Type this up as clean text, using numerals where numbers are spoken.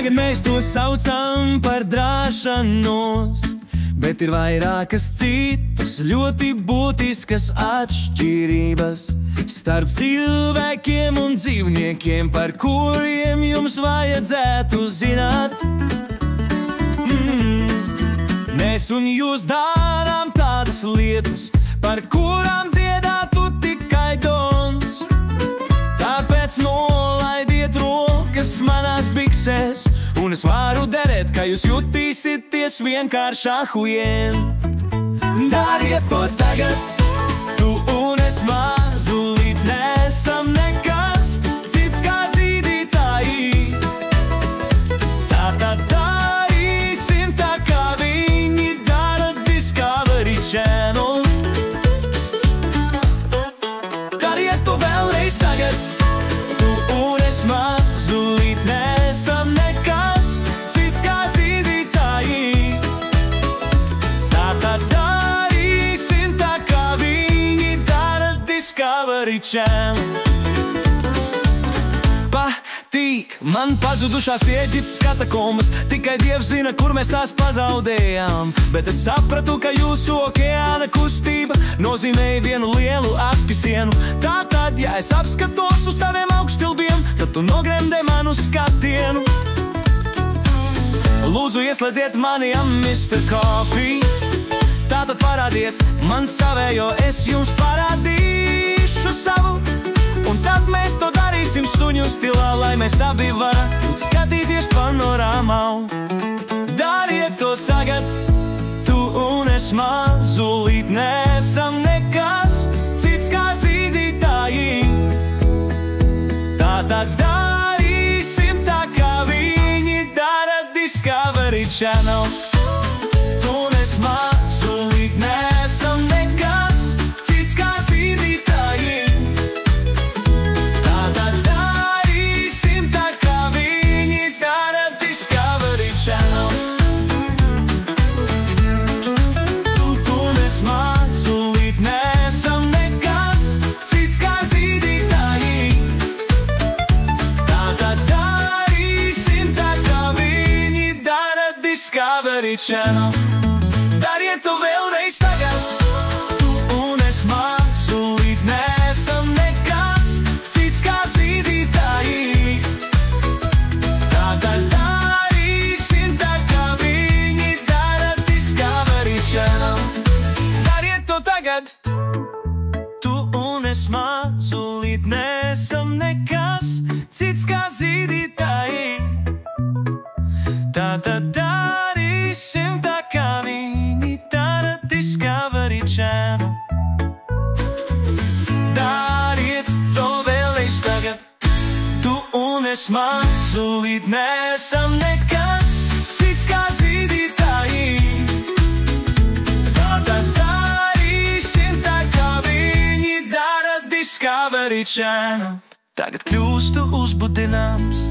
Tagad mēs to saucam par drāšanos, bet ir vairākas citas ļoti būtiskas atšķirības starp cilvēkiem un dzīvniekiem, par kuriem jums vajadzētu zināt. Mēs un jūs darām tādas lietas, par kurām dziedātu tikai dons. Tāpēc nolaidiet rokas manās biksēs, un es varu derēt, ka jūs jutīsieties vienkārši ahujiem. Dariet to tagad, tu un es mazulīt nesam nekas cits kā zīdītāji. Tātad darīsim tā, kā viņi dara Discovery Channel. Dariet to vēlreiz tagad, tu un es mazulīt nesam nekas cits kā zīdītāji. Tātad darīsim tā, kā viņi dara Discovery Channel. Patīk man pazudušās Ēģiptes katakombas, tikai Dievs zina, kur mēs tās pazaudējām. Bet es sapratu, ka jūsu okeāna kustība nozīmēja vienu lielu apisienu. Tātad, ja es apskatos uz taviem augstilbiem, tad tu nogremdē manu skatienu. Lūdzu, ieslēdziet mani Mr. Coffee. Tātad parādiet man savējo, es jums parādīšu savu. Un tad mēs to darīsim suņu stilā, lai mēs abi varētu skatīties panorāmā. Dariet to tagad, tu un es mazulīt nesam nekas cits kā zīdītāji. Tātad darīsim tā, kā viņi dara Discovery Channel. Tu un es mazulīt nesam nekas cits kā zīdītāji. Tātad darīsim tā, kā viņi dara Discovery Channel. Tu un es mazulīt nesam nekas cits kā zīdītāji. Tātad darīsim tā, kā viņi dara Discovery Channel. Dariet to vēlreiz tagad, tu un es mazulīt nesam nekas cits kā zīdītāji. Tātad darīsim tā, kā viņi dara Discovery Channel. Dariet to tagad, tu un es mazulīt nesam nekas cits kā zīdītāji. Tātad darīsim tā, kā viņi dara Discovery Channel. Dariet to vēlreiz tagad, tu un es mazulīt nesam nekas cits kā zīdītāji. Tātad darīsim tā, kā viņi dara Discovery Channel. Tagad kļūstu uzbudināms,